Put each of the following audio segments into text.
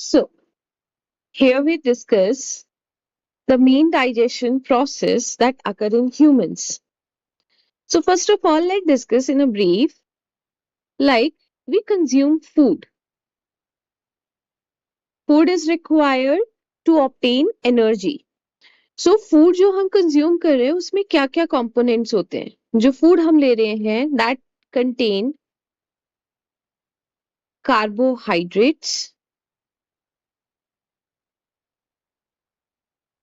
So, here we discuss the main digestion process that occur in humans. So, first of all, let's discuss in a brief, like we consume food. Food is required to obtain energy. So, food जो हम consume कर रहे हैं उसमें क्या क्या components होते हैं? जो food हम ले रहे हैं that contain carbohydrates,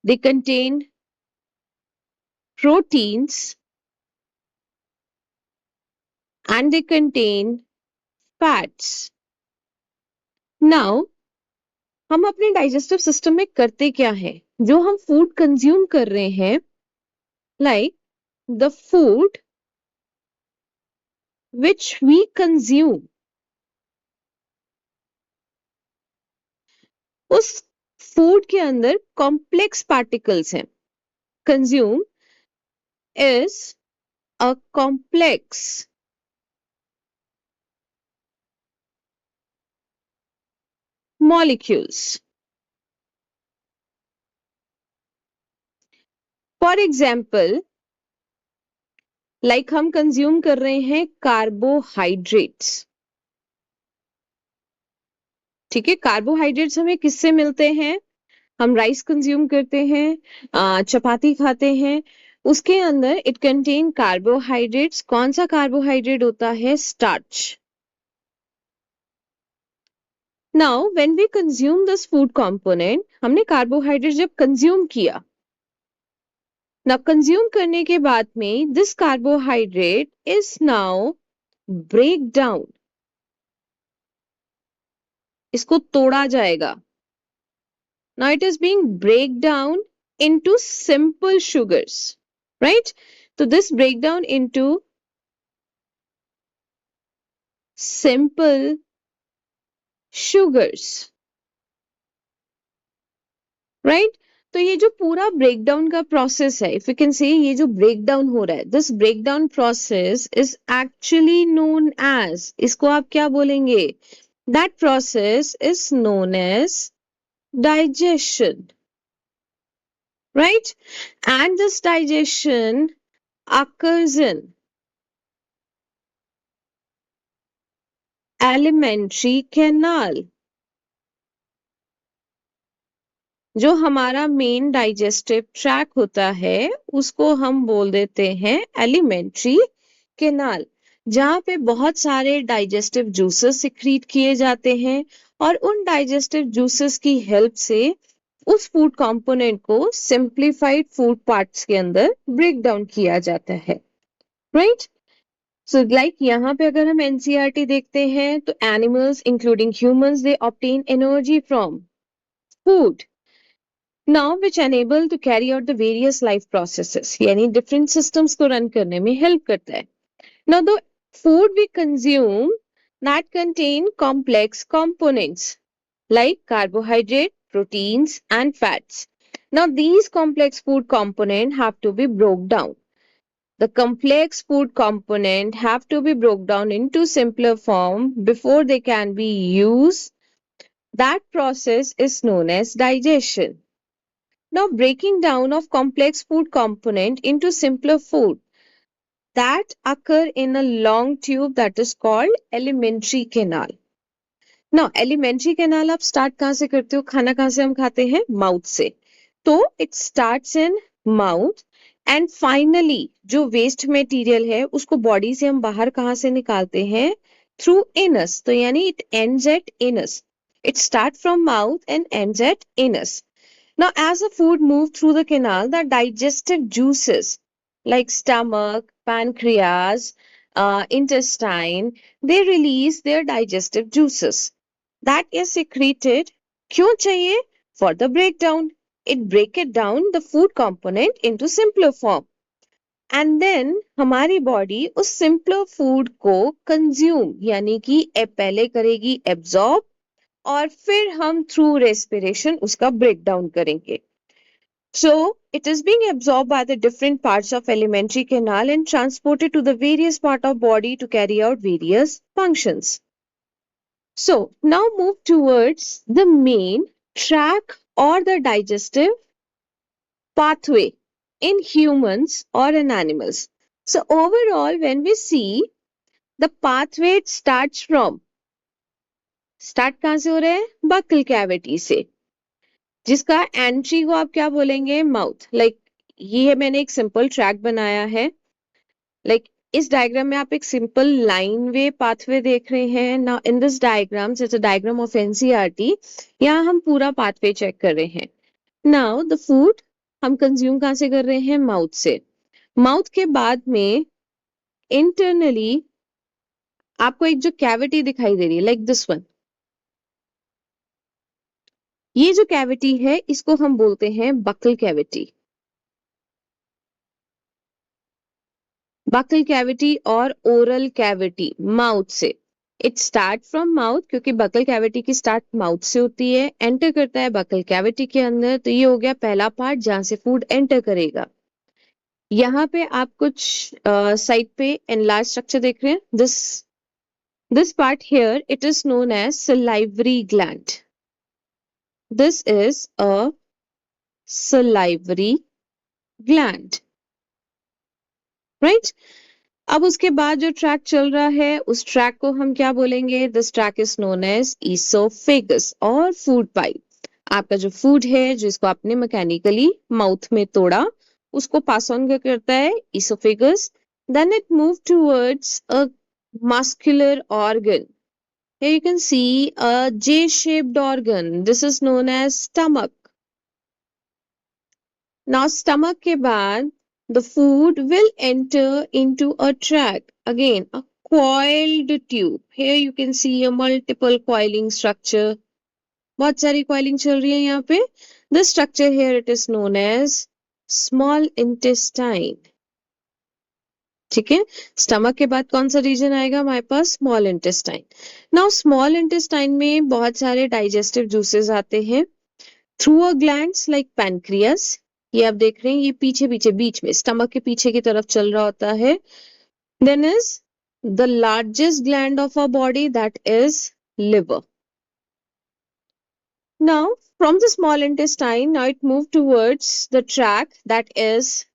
they contain proteins, and they contain fats. Now, हम अपने डाइजेस्टिव सिस्टम में करते क्या है? जो हम फूड कंज्यूम कर रहे हैं, like the food which we consume, उस फूड के अंदर कॉम्प्लेक्स पार्टिकल्स हैं. Consume is a complex molecules. For example, like हम कंज्यूम कर रहे हैं कार्बोहाइड्रेट्स. ठीक है, कार्बोहाइड्रेट्स हमें किससे मिलते हैं? हम राइस कंज्यूम करते हैं, चपाती खाते हैं, उसके अंदर इट कंटेन कार्बोहाइड्रेट्स. कौन सा कार्बोहाइड्रेट होता है? Starch. Now when we consume this food component, हमने कार्बोहाइड्रेट जब कंज्यूम किया, ना कंज्यूम करने के बाद में this carbohydrate is now break down. इसको तोड़ा जाएगा. Now it is being break down into simple sugars, right? तो this break down into simple sugars, right? तो ये जो पूरा ब्रेकडाउन का प्रोसेस है, इफ यू कैन से ये जो ब्रेकडाउन हो रहा है, this breakdown process is actually known as, इसको आप क्या बोलेंगे? That process is known as digestion, right? And this digestion occurs in alimentary canal. जो हमारा मेन डाइजेस्टिव ट्रैक होता है उसको हम बोल देते हैं एलिमेंट्री केनाल, जहाँ पे बहुत सारे डाइजेस्टिव जूसेस सिक्रीट किए जाते हैं और उन डाइजेस्टिव जूसेस की हेल्प से उस फूड कंपोनेंट को सिंप्लीफाइड फूड पार्ट्स के अंदर ब्रेक डाउन किया जाता है, राइट? सो लाइक यहाँ पे अगर हम एनसीईआरटी देखते हैं तो animals including humans they obtain energy from food, now which enable to carry out the various life processes, यानी different systems को run करने में help करता है. Now the food we consume that contain complex components like carbohydrate, proteins and fats. Now these complex food components have to be broke down. The complex food component have to be broke down into simpler form before they can be used. That process is known as digestion. Now, breaking down of complex food component into simpler food that occur in a long tube that is called alimentary canal. Now, alimentary canal आप start कहाँ से करते हो? खाना कहाँ से हम खाते हैं? Mouth से. तो it starts in mouth and finally जो waste material है उसको body से हम बाहर कहाँ से निकालते हैं? Through anus. तो यानी it ends at anus. It starts from mouth and ends at anus. Now, as the food moves through the canal, the digestive juices like stomach, pancreas, intestine, they release their digestive juices. That is secreted. क्यों चाहिए? For the breakdown. It break it down the food component into simpler form. And then हमारी body उस simpler food को consume यानी कि पहले करेगी absorb और फिर हम थ्रू रेस्पिरेशन उसका ब्रेक डाउन करेंगे. So it is being absorbed by the different parts of alimentary canal and transported to the various part of body to carry out various functions. So now move towards the main track or the digestive pathway in humans or in animals. So overall, when we see the pathway, it start कहाँ से हो रहा है? Buccal cavity से, जिसका entry को आप क्या बोलेंगे? माउथ। लाइक ये मैंने एक सिंपल ट्रैक बनाया है। लाइक इस डायग्राम में आप एक सिंपल लाइन वे पाथवे देख रहे हैं ना। In this diagram, it's a diagram of NCERT. यहाँ हम पूरा पाथवे चेक कर रहे हैं। नाउ द फूड हम कंज्यूम कहाँ से कर रहे हैं? माउथ से। माउथ के बाद में इंटरनली आपको एक जो कैविटी दिखाई दे रही है, लाइक दिस वन, ये जो कैविटी है इसको हम बोलते हैं बकल कैविटी। बकल कैविटी और ओरल कैविटी, माउथ से। इट स्टार्ट फ्रॉम माउथ, क्योंकि बकल कैविटी की स्टार्ट माउथ से होती है, एंटर करता है बकल कैविटी के अंदर। तो ये हो गया पहला पार्ट जहां से फूड एंटर करेगा। यहाँ पे आप कुछ साइड पे एनलार्ज स्ट्रक्चर देख रहे हैं। This part here, it is known as salivary gland. This is a salivary gland, right. अब उसके बाद जो ट्रैक चल रहा है, उस ट्रैक को हम क्या बोलेंगे? This track is known as oesophagus और फूड पाइप। आपका जो फूड है, जिसको आपने मैकेनिकली माउथ में तोड़ा, उसको पास ऑन करता है oesophagus. Then it move towards a muscular organ. Here you can see a J-shaped organ. This is known as stomach. Now stomach के बाद the food will enter into a tract. Again, a coiled tube. Here you can see a multiple coiling structure. बहुत सारी coiling चल रही है यहाँ पे. The structure here, it is known as small intestine. ठीक है, स्टमक के बाद कौन सा रीजन आएगा हमारे पास? Small intestine. Now small intestine में बहुत सारे डाइजेस्टिव जूसेस आते हैं through a glands like pancreas. ये आप देख रहे हैं, ये पीछे पीछे बीच में स्टमक के पीछे की तरफ चल रहा होता है। Then is the largest gland of a body, that is liver. Now from the small intestine, now it move towards the track that is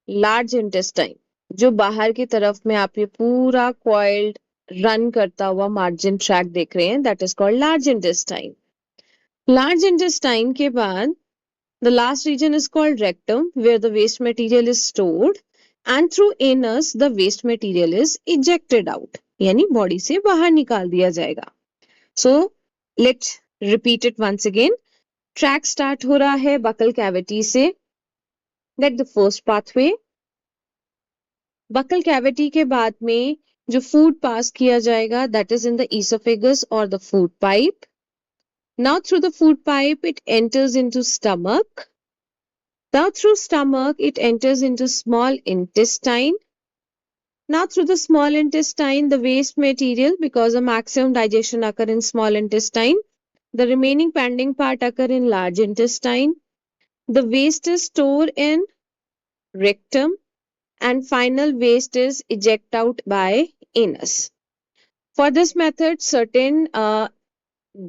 large intestine. जो बाहर की तरफ में आप ये पूरा कॉइल्ड रन करता हुआ मार्जिन ट्रैक देख रहे हैं, that is called large intestine. Large intestine के बाद the last region is called rectum, where the waste material is stored, and through anus the waste material is ejected out, यानी body से बाहर निकाल दिया जाएगा। So let's repeat it once again. Track start हो रहा है बकल कैविटी से, that the first pathway. Buccal cavity के बाद में जो फूड पास किया जाएगा, that is in the oesophagus और the food pipe. Now through the food pipe it enters into stomach. Now through stomach it enters into small intestine. Now through the small intestine the waste material, because the maximum digestion occur in small intestine, the remaining pending part occur in large intestine. The waste is stored in rectum and final waste is ejected out by anus. For this method, certain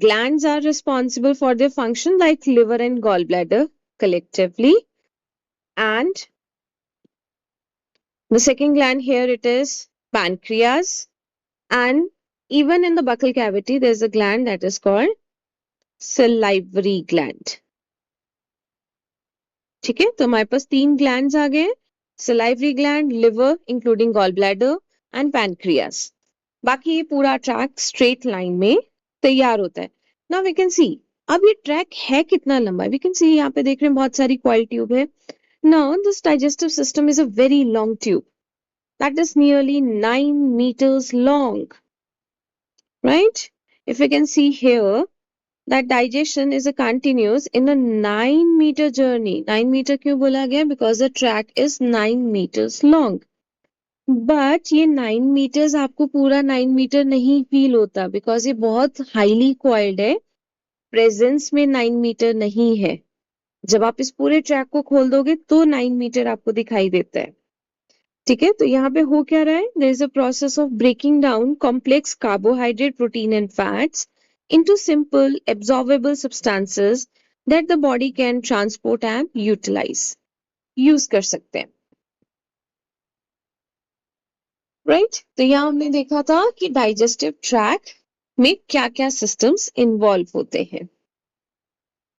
glands are responsible for their function like liver and gallbladder collectively. And the second gland here, it is pancreas. And even in the buccal cavity, there's a gland that is called salivary gland. ठीक है, तो हमारे पास 3 glands आ गए, salivary gland, liver including gallbladder and pancreas. बाकी ये पूरा track straight line में तैयार होता है। नाउ वी कैन सी, अब ये ट्रैक है कितना लंबा है? वी कैन सी, यहाँ पे देख रहे हैं बहुत सारी कॉइल ट्यूब है। Now this digestive system is a very long tube that is nearly 9 meters long, right? If you can see here, that digestion is a continuous in a 9-meter journey. 9 meter क्यों बोला गया? Because the track is 9 meters long. But ये 9 meters आपको पूरा 9 meter नहीं feel होता, because ये बहुत highly coiled है, प्रेजेंस में 9 meter नहीं है। जब आप इस पूरे ट्रैक को खोल दोगे तो 9 meter आपको दिखाई देता है। ठीक है, तो यहाँ पे हो क्या रहा है, there is a process of breaking down complex carbohydrate, protein and fats into simple absorbable substances that the body can transport and utilize, use कर सकते हैं। राइट तो यहाँ हमने देखा था कि डाइजेस्टिव ट्रैक में क्या क्या सिस्टम्स इन्वॉल्व होते हैं।